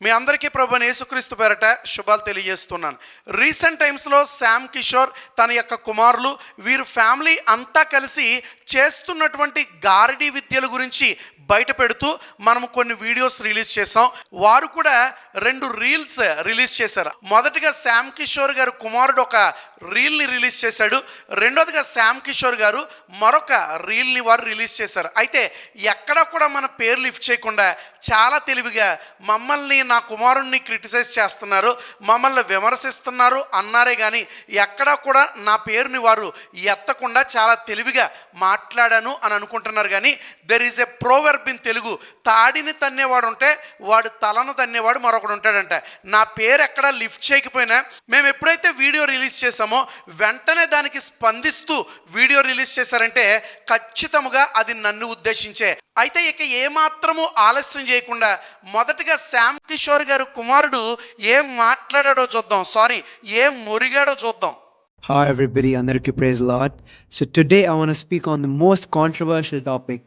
మీ అందరికీ ప్రభువైన యేసుక్రీస్తు పేరట శుభాలు తెలియజేస్తున్నాను. రీసెంట్ టైమ్స్లో శామ్ కిషోర్ తన యొక్క కుమారులు వీరు ఫ్యామిలీ అంతా కలిసి చేస్తున్నటువంటి గారడీ విద్యల గురించి బయట పెడుతూ మనం కొన్ని వీడియోస్ రిలీజ్ చేసాం. వారు కూడా 2 రీల్స్ రిలీజ్ చేశారు. మొదటిగా శామ్ కిషోర్ గారు కుమారుడు ఒక రీల్ని రిలీజ్ చేశాడు. రెండోదిగా శామ్ కిషోర్ గారు మరొక రీల్ని వారు రిలీజ్ చేశారు. అయితే ఎక్కడా కూడా మన పేరు లిఫ్ట్ చేయకుండా చాలా తెలివిగా మమ్మల్ని నా కుమారుణ్ణి క్రిటిసైజ్ చేస్తున్నారు, మమ్మల్ని విమర్శిస్తున్నారు అన్నారే కానీ ఎక్కడా కూడా నా పేరుని వారు ఎత్తకుండా చాలా తెలివిగా మాట్లాడాను అని అనుకుంటున్నారు. కానీ there is a proverb in Telugu, తాడిని తన్నేవాడు ఉంటే వాడు తలను తన్నేవాడు మరొకడు ఉంటాడంట. నా పేరు ఎక్కడా లిఫ్ట్ చేయకపోయినా మేము ఎప్పుడైతే వీడియో రిలీజ్ చేసామో వెంటనే దానికి స్పందిస్తూ వీడియో రిలీజ్ చేశారంటే ఖచ్చితంగా అది నన్ను ఉద్దేశించే. అయితే ఇక ఏమాత్రము ఆలస్యం చేయకుండా మొదటిగా శామ్ కిషోర్ గారు కుమారుడు ఏం మాట్లాడాడో చూద్దాం, ఏం మొరిగాడో చూద్దాం. Hi everybody, Andarki praise Lord. So today I want to speak on the most controversial topic,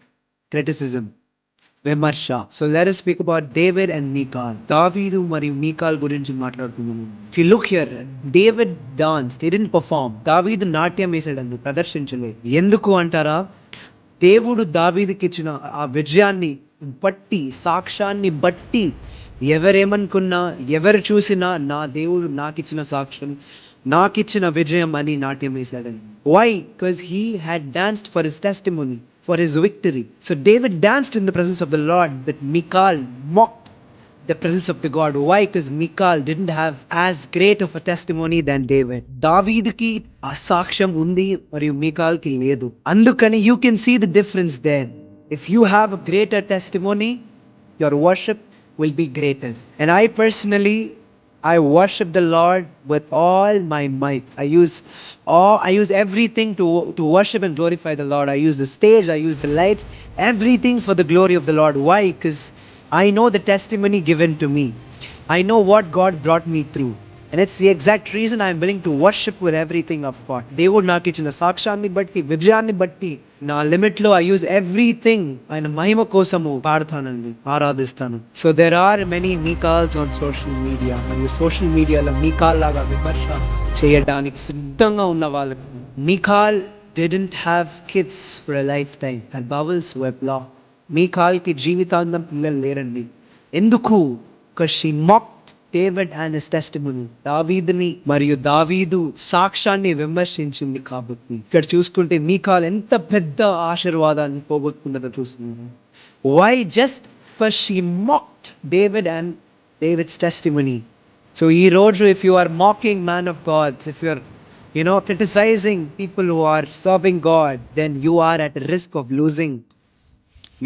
criticism, Vimarsha. So let us speak about David and Michal. Davidu మరియు మీకాల్ గురించి మాట్లాడుతున్నాము. If you look here, David danced, he didn't perform. దావీదు నాట్యం వేసాడు, ప్రదర్శించలేదు. ఎందుకు అంటారా? దేవుడు దావీదుకి ఇచ్చిన ఆ విజయాన్ని బట్టి, సాక్ష్యాన్ని బట్టి ఎవరేమనుకున్నా, ఎవరు చూసినా నా దేవుడు నాకిచ్చిన సాక్ష్యం, నాకిచ్చిన విజయం అని నాట్యం వేశాడని. Why? Because he had danced for his testimony, for his victory. So David danced in the presence of the Lord, but Michal mocked the presence of the God. Why? Because Michal didn't have as great of a testimony than David. దావీదుకి ఆ సాక్ష్యం ఉంది మరియు మీకాల్కి లేదు. అందుకని you can see the difference there. If you have a greater testimony, your worship will be greater. And I worship the Lord with all my might. I use everything to worship and glorify the Lord. I use the stage, I use the lights, everything for the glory of the Lord. Why? Because I know the testimony given to me. I know what God brought me through. And it's the exact reason I'm willing to worship with everything I've got. దేవుడు నాకు ఇచ్చిన సాక్ష్యాన్ని బట్టి, విజయాన్ని బట్టి నా లిమిట్లో I use everything ఆయన మహిమ కోసము పాడతానండి, ఆరాధిస్తాను. So there are many Michals on social media. మరియు సోషల్ మీడియాలో మీకాల్ లాగా విమర్శ చేయడానికి సిద్ధంగా ఉన్న వాళ్ళకు. Michal didn't have kids for a lifetime. Her bowels were blocked. మీకాల్కి జీవితాంతం పిల్లలు లేరండి. ఎందుకు? Because she mocked David and his testimony. దావీదుని మరియు దావీదు సాక్ష్యాన్ని విమర్శించింది కాబట్టి. ఇక్కడ చూసుకుంటే మీకాల్ ఎంత పెద్ద ఆశీర్వాదాన్ని పోగొట్టుకుందో చూస్తున్నాను. Why? Just because she mocked David and David's testimony. So ఈ రోజు if you are mocking man of God, if you are criticizing people who are serving God, then you are at risk of losing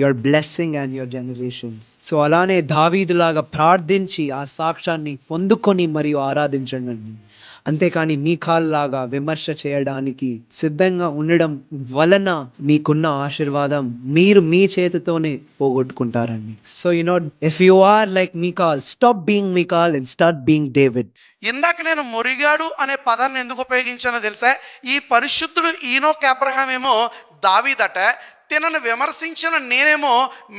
your blessing and your generations. So అలానే దావీదులాగా ప్రార్థించి ఆ సాక్ష్యాన్ని పొందుకొని మరియు ఆరాధించండి. అంతేకాని మీకాల్ లాగా విమర్శ చేయడానికి సిద్ధంగా ఉండడం వలన మీకున్న ఆశీర్వాదం మీరు మీ చేతితోనే పోగొట్టుకుంటారండి. So if you are like Michal, stop being Michal and start being David. ఇందాక నేను మొరిగాడు అనే పదాన్ని ఎందుకు ఉపయోగించానో తెలుసా? ఈ పరిశుద్ధుడు ఈనోక్ అబ్రహాం ఏమో దావీదట, తినను విమర్శించిన నేనేమో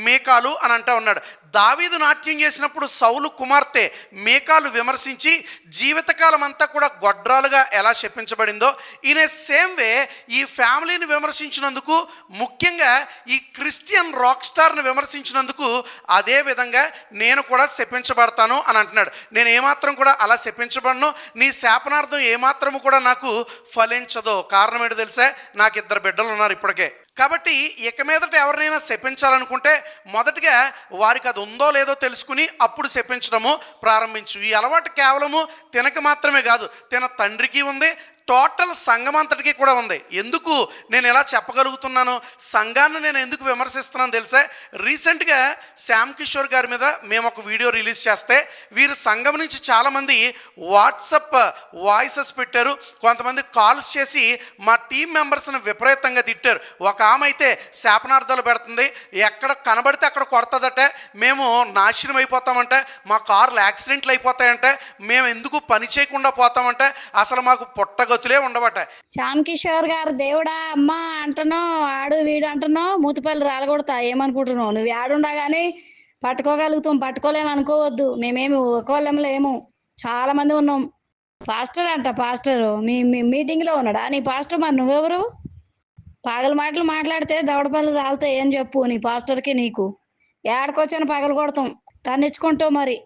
మీకాలు అని అంటా ఉన్నాడు. దావీదు నాట్యం చేసినప్పుడు సౌలు కుమార్తె మీకాలు విమర్శించి జీవితకాలం అంతా కూడా గొడ్రాలుగా ఎలా శపించబడిందో, ఇన్ ఏ సేమ్ వే ఈ ఫ్యామిలీని విమర్శించినందుకు, ముఖ్యంగా ఈ క్రిస్టియన్ రాక్ స్టార్ని విమర్శించినందుకు అదే విధంగా నేను కూడా శపించబడతాను అని అంటున్నాడు. నేను ఏమాత్రం కూడా అలా శపించబడను, నీ శాపనార్థం ఏమాత్రము కూడా నాకు ఫలించదు. కారణం ఏంటో తెలుసా? నాకు 2 బిడ్డలు ఉన్నారు ఇప్పటికే. కాబట్టి ఇక మీదట ఎవరినైనా శపించాలనుకుంటే మొదటిగా వారికి అది ఉందో లేదో తెలుసుకుని అప్పుడు శపించడము ప్రారంభించు. ఈ అలవాటు కేవలము తినక మాత్రమే కాదు, తిన తండ్రికి ఉంది, టోటల్ సంఘం అంతటికి కూడా ఉంది. ఎందుకు నేను ఎలా చెప్పగలుగుతున్నాను? సంఘాన్ని నేను ఎందుకు విమర్శిస్తున్నాను తెలుసా? రీసెంట్గా శామ్ కిషోర్ గారి మీద మేము ఒక వీడియో రిలీజ్ చేస్తే వీరు సంఘం నుంచి చాలామంది వాట్సాప్ వాయిసెస్ పెట్టారు, కొంతమంది కాల్స్ చేసి మా టీం మెంబర్స్ని విపరీతంగా తిట్టారు. ఒక ఆమె అయితే శాపనార్థాలు పెడుతుంది, ఎక్కడ కనబడితే అక్కడ కొడతాదట, మేము నాశనం అయిపోతామంటే, మా కార్లు యాక్సిడెంట్లు అయిపోతాయంటే, మేము ఎందుకు పని చేయకుండా పోతామంటే, అసలు మాకు పుట్టగ ఉండవట. శ్యామ్ కిషోర్ గారు దేవుడా అమ్మా అంటున్నావు, ఆడు వీడు అంటున్నావు, మూతిపల్లి రాలగొడతా ఏమనుకుంటున్నావు? నువ్వు ఆడుండా గానీ పట్టుకోగలుగుతాం, పట్టుకోలేము అనుకోవద్దు. మేమేమి ఒకళ్ళం లేము, చాలా మంది ఉన్నాం. పాస్టర్ అంట, పాస్టర్ మీ మీటింగ్లో ఉన్నాడా నీ పాస్టర్? మరి నువ్వెవరు? పగల మాటలు మాట్లాడితే దవడపల్లి రాలుతాయి ఏం చెప్పు నీ పాస్టర్కి నీకు. ఏడకొచ్చాను పగలు కొడతాం, తన్నిచ్చుకుంటావు. మరి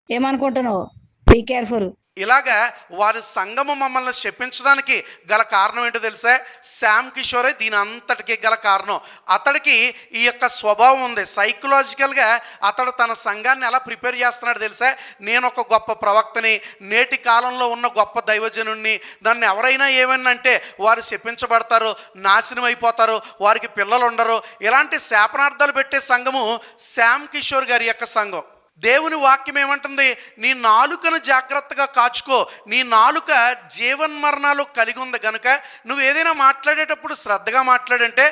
ఏమనుకుంటున్నావు? Be careful. ఇలాగా వారి సంఘము మమ్మల్ని శపించడానికి గల కారణం ఏంటో తెలుసా? శామ్ కిషోరే దీని అంతటికి గల కారణం. అతడికి ఈ యొక్క స్వభావం ఉంది. సైకలాజికల్గా అతడు తన సంఘాన్ని ఎలా ప్రిపేర్ చేస్తున్నాడు తెలుసా? నేను ఒక గొప్ప ప్రవక్తని, నేటి కాలంలో ఉన్న గొప్ప దైవజనుణ్ణి, నన్ను ఎవరైనా ఏమన్నా అంటే వారు శపించబడతారు, నాశనం అయిపోతారు, వారికి పిల్లలు ఉండరు, ఇలాంటి శాపనార్థాలు పెట్టే సంఘము శామ్ కిషోర్ గారి యొక్క సంఘం. దేవుని వాక్యం ఏమంటుంది? నీ నాలుకను జాగ్రత్తగా కాచుకో, నీ నాలుక జీవన్మరణాలు కలిగి ఉంది కనుక నువ్వు ఏదైనా మాట్లాడేటప్పుడు శ్రద్ధగా మాట్లాడంటే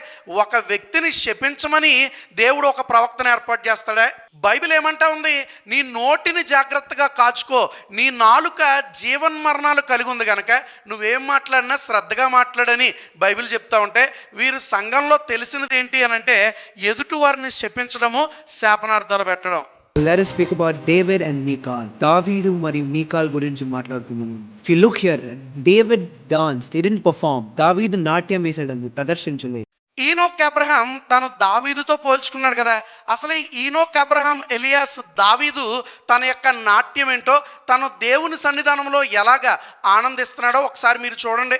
ఒక వ్యక్తిని శపించమని దేవుడు ఒక ప్రవక్తను ఏర్పాటు చేస్తాడా? బైబిల్ ఏమంటా ఉంది? నీ నోటిని జాగ్రత్తగా కాచుకో, నీ నాలుక జీవన్మరణాలు కలిగి ఉంది కనుక నువ్వేం మాట్లాడినా శ్రద్ధగా మాట్లాడని బైబిల్ చెప్తా ఉంటే, వీరి సంఘంలో తెలిసినది ఏంటి అని అంటే ఎదుటి వారిని శపించడము, శాపనార్థాలు పెట్టడం. Let us speak about David and Michal. దావీదు మరియు మీకాల్ గురించి మాట్లాడుతున్నాము. If you look here, David danced, he didn't perform. దావీదు నాట్యం వేసాడు, ప్రదర్శించలేదు. ఈనోక్ అబ్రహాం తను దావీదుతో పోల్చుకున్నాడు కదా. అసలు ఈనోక్ అబ్రహాం ఎలియాస్ దావీదు తన యొక్క నాట్యం ఏంటో, తను దేవుని సన్నిధానంలో ఎలాగా ఆనందిస్తున్నాడో ఒకసారి మీరు చూడండి.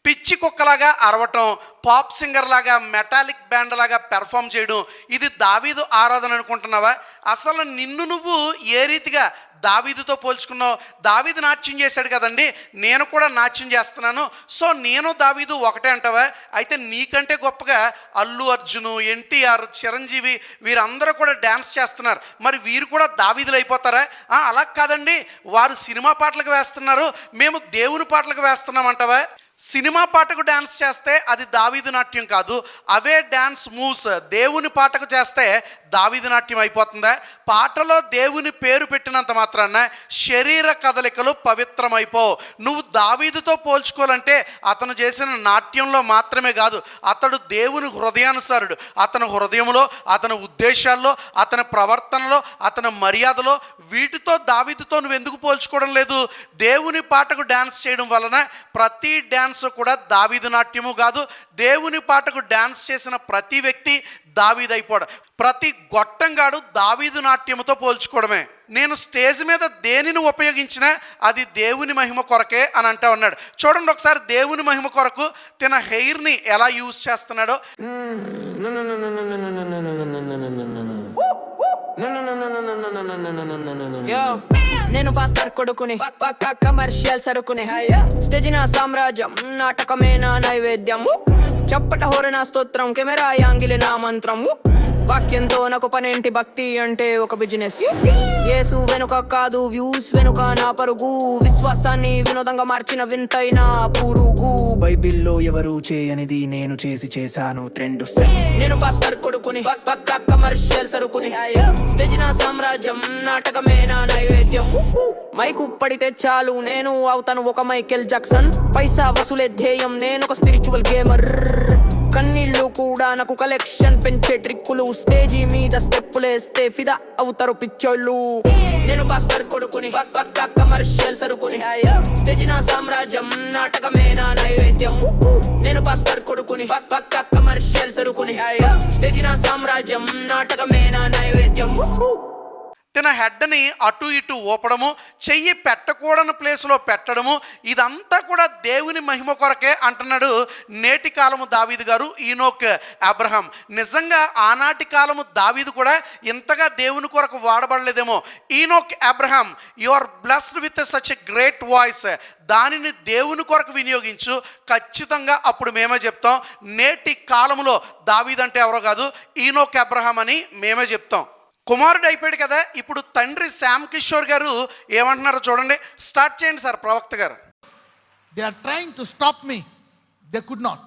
పిచ్చి కుక్కలాగా అరవటం, పాప్ సింగర్ లాగా, మెటాలిక్ బ్యాండ్ లాగా పెర్ఫామ్ చేయడం, ఇది దావీదు ఆరాధన అనుకుంటున్నావా? అసలు నిన్ను నువ్వు ఏ రీతిగా దావీదుతో పోల్చుకున్నావు? దావీదు నాట్యం చేశాడు కదండి, నేను కూడా నాట్యం చేస్తున్నాను, సో నేను దావీదు ఒకటే అంటావా? అయితే నీకంటే గొప్పగా అల్లు అర్జును, ఎన్టీఆర్, చిరంజీవి వీరందరూ కూడా డ్యాన్స్ చేస్తున్నారు, మరి వీరు కూడా దావీదులు అయిపోతారా? అలా కాదండి, వారు సినిమా పాటలకు వేస్తున్నారు, మేము దేవుని పాటలకు వేస్తున్నామంటావా? సినిమా పాటకు డ్యాన్స్ చేస్తే అది దావీదు నాట్యం కాదు. అవే డ్యాన్స్ మూవ్స్ దేవుని పాటకు చేస్తే దావీదు నాట్యం అయిపోతుందా? పాటలో దేవుని పేరు పెట్టినంత మాత్రాన శరీర కదలికలు పవిత్రమైపోవు. నువ్వు దావీదుతో పోల్చుకోవాలంటే అతను చేసిన నాట్యంలో మాత్రమే కాదు, అతడు దేవుని హృదయానుసారుడు. అతని హృదయంలో, అతని ఉద్దేశాల్లో, అతని ప్రవర్తనలో, అతని మర్యాదలో, వీటితో దావీదుతో నువ్వు ఎందుకు పోల్చుకోవడం లేదు? దేవుని పాటకు డ్యాన్స్ చేయడం వలన ప్రతి డ్యాన్స్ కూడా దావీదు నాట్యము కాదు. దేవుని పాటకు డ్యాన్స్ చేసిన ప్రతి వ్యక్తి దావీదు అయిపోవడం. ప్రతి గొట్టంగాడు దావీదు నాట్యముతో పోల్చుకోవడమే. నేను స్టేజ్ మీద దేనిని ఉపయోగించినా అది దేవుని మహిమ కొరకే అని అంటా ఉన్నాడు. చూడండి ఒకసారి దేవుని మహిమ కొరకు తన హెయిర్ని ఎలా యూజ్ చేస్తున్నాడో. నేను పాస్టర్ కొడుకుని, పక్క కమర్షియల్ సరుకుని, స్టేజ్ నా సామ్రాజ్యం, నాటకమే నా నైవేద్యం, చప్పట హోర నా స్తోత్రం, కెమెరా యాంగిలి నా మంత్రం, వాక్యంతో నాకు పనేంటి, భక్తి అంటే ఒక బిజినెస్, యేసు వెనుక కాదు వ్యూస్ వెనుక నా పరుగు, విశ్వాసాన్ని వినోదంగా మార్చిన వింతైన పురుగు, బైబిల్లో ఎవరు చేయనిది నేను చేశాను ట్రెండ్. నేను పాస్టర్ కొడుకుని, పక్క కమర్షియల్ సరుకుని, స్టేజ్ నా సామ్రాజ్యం, నాటకమే నా నైవేద్యం, మైకు పడితే చాలు నేను అవుతాను ఒక మైకేల్ జాక్సన్, పైసా వసూలే ధ్యేయం, నేను ఒక స్పిరిచువల్ గేమర్, కన్నీళ్ళు కూడా నాకు కలెక్షన్ పెంచే ట్రిక్కులు స్టేజీ మీద స్టెప్పులేస్తే ఫిదా అవుతారు పిచ్చోళ్ళు నేను పాస్టర్ కొడుకుని పక్క కమర్షియల్ సరుకుని స్టేజ్ నా సామ్రాజ్యం నాటకమే నా నైవేద్యం నేను పాస్టర్ కొడుకుని పక్క కమర్షియల్ సరుకుని స్టేజ్ నా సామ్రాజ్యం నాటకమే నా నైవేద్యం తన హెడ్ని అటు ఇటు ఊపడము, చెయ్యి పెట్టకూడని ప్లేస్లో పెట్టడము, ఇదంతా కూడా దేవుని మహిమ కొరకే అంటున్నాడు నేటి కాలము దావీదు గారు, ఈనోక్, అబ్రహాం. నిజంగా ఆనాటి కాలము దావీదు కూడా ఇంతగా దేవుని కొరకు వాడబడలేదేమో. Enoch, Abraham, you are blessed with such a great voice. దానిని దేవుని కొరకు వినియోగించు, ఖచ్చితంగా అప్పుడు మేమే చెప్తాం నేటి కాలములో దావీదు అంటే ఎవరో కాదు, ఈనోక్, అబ్రహాం అని మేమే చెప్తాం. కుమారుడు అయిపోయాడు కదా, ఇప్పుడు తండ్రి శ్యామ్ కిషోర్ గారు ఏమంటున్నారో చూడండి. స్టార్ట్ చేయండి సార్ ప్రవక్త గారు. They are trying to stop me. They could not.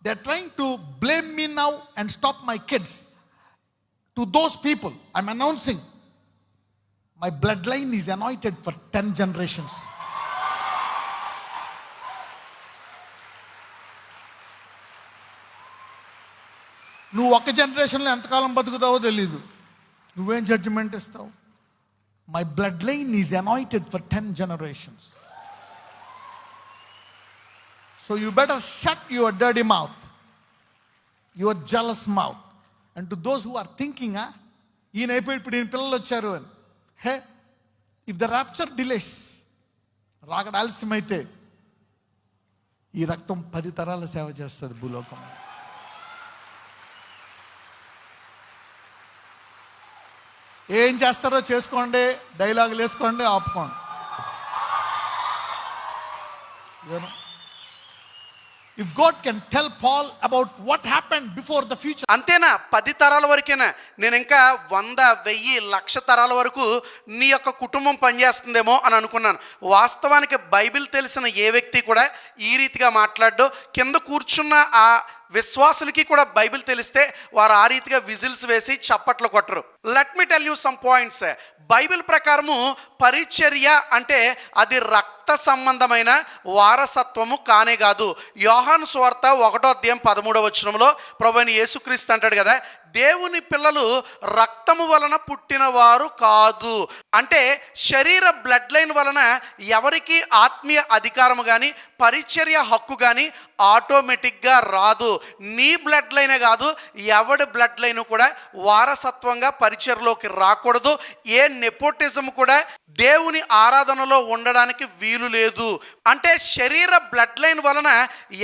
They are trying to blame me now and stop my kids. To those people, I'm announcing, my bloodline is anointed for 10 generations. నువ్వు ఒక జనరేషన్లో ఎంతకాలం బతుకుతావో తెలీదు, నువ్వేం judgement ఇస్తావు? My blood line is anointed for 10 generations. So you better shut your dirty mouth, your jealous mouth. And to those who are thinking, ఈయన అయిపోయి ఇప్పుడు ఈయన పిల్లలు వచ్చారు అని, hey, if the rapture delays, రాకడ ఆలస్యమైతే ఈ రక్తం 10 తరాల సేవ చేస్తుంది భూలోకంలో. ఏం చేస్తారో చేసుకోండి, డైలాగులు వేసుకోండి, ఆపుకోండి. If God can tell Paul about what happened before the future. అంతేనా? 10 తరాల వరకేనా? నేను ఇంకా 100, 1000, 1,00,000 తరాల వరకు నీ యొక్క కుటుంబం పనిచేస్తుందేమో అని అనుకున్నాను. వాస్తవానికి బైబిల్ తెలిసిన ఏ వ్యక్తి కూడా ఈ రీతిగా మాట్లాడు. కింద కూర్చున్న ఆ విశ్వాసులకి కూడా బైబిల్ తెలిస్తే వారు ఆ రీతిగా విజిల్స్ వేసి చప్పట్లు కొట్టరు. Let me tell you some points. Bible ప్రకారము పరిచర్య అంటే అది రక్త సంబంధమైన వారసత్వము కానే కాదు. యోహాను సువార్త 1:13 ప్రభువైన యేసుక్రీస్తు అంటాడు కదా, దేవుని పిల్లలు రక్తము వలన పుట్టిన వారు కాదు. అంటే శరీర బ్లడ్ లైన్ వలన ఎవరికి ఆత్మీయ అధికారము కానీ పరిచర్య హక్కు కానీ ఆటోమేటిక్గా రాదు. నీ బ్లడ్ లైనే కాదు, ఎవడి బ్లడ్ లైన్ కూడా వారసత్వంగా పరిచర్లోకి రాకూడదు. ఏ నెపోటిజం కూడా దేవుని ఆరాధనలో ఉండడానికి వీలు లేదు. అంటే శరీర బ్లడ్ లైన్ వలన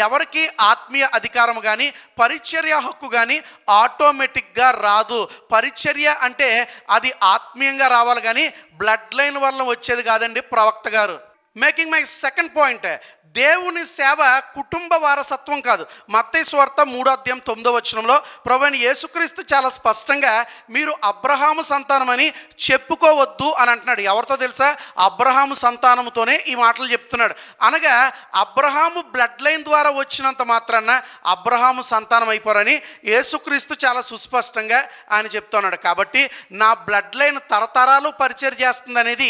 ఎవరికి ఆత్మీయ అధికారం కానీ పరిచర్య హక్కు కానీ ఆటోమేటిక్గా రాదు. పరిచర్య అంటే అది ఆత్మీయంగా రావాలి కానీ బ్లడ్ లైన్ వలన వచ్చేది కాదండి ప్రవక్త గారు. మేకింగ్ మై సెకండ్ పాయింట్, దేవుని సేవ కుటుంబ వారసత్వం కాదు. మత్తయి సువార్త 3:9 ప్రభువైన యేసుక్రీస్తు చాలా స్పష్టంగా మీరు అబ్రహాము సంతానమని చెప్పుకోవద్దు అని అంటున్నాడు. ఎవరితో తెలుసా? అబ్రహాము సంతానముతోనే ఈ మాటలు చెప్తున్నాడు. అనగా అబ్రహాము బ్లడ్ లైన్ ద్వారా వచ్చినంత మాత్రాన అబ్రహాము సంతానం అయిపోరని యేసుక్రీస్తు చాలా సుస్పష్టంగా ఆయన చెప్తున్నాడు. కాబట్టి నా బ్లడ్ లైన్ తరతరాలు పరిచయం చేస్తుంది అనేది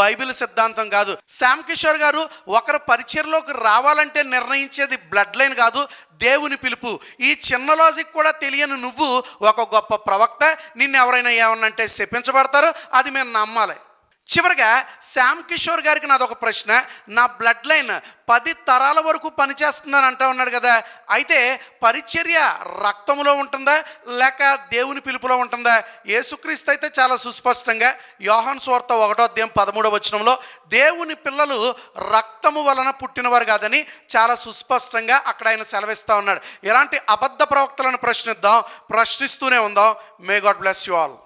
బైబిల్ సిద్ధాంతం కాదు. శ్యామ్ కిషోర్ గారు ఒకరు పరిచర్లోకి రావాలంటే నిర్ణయించేది బ్లడ్ లైన్ కాదు, దేవుని పిలుపు. ఈ చిన్న లాజిక్ కూడా తెలియని నువ్వు ఒక గొప్ప ప్రవక్త, నిన్ను ఎవరైనా ఏమన్నంటే శపించబడతారు, అది మేము నమ్మాలి. చివరిగా శ్యామ్ కిషోర్ గారికి నాదొక ప్రశ్న. నా బ్లడ్ లైన్ 10 తరాల వరకు పనిచేస్తుందని అంటా ఉన్నాడు కదా, అయితే పరిచర్య రక్తములో ఉంటుందా లేక దేవుని పిలుపులో ఉంటుందా? యేసుక్రీస్తు అయితే చాలా సుస్పష్టంగా యోహాను సువార్త 1:13 దేవుని పిల్లలు రక్తము వలన పుట్టినవారు కాదని చాలా సుస్పష్టంగా అక్కడ ఆయన సెలవిస్తూ ఉన్నాడు. ఇలాంటి అబద్ధ ప్రవక్తలను ప్రశ్నిస్తూనే ఉందాం. May God bless you all.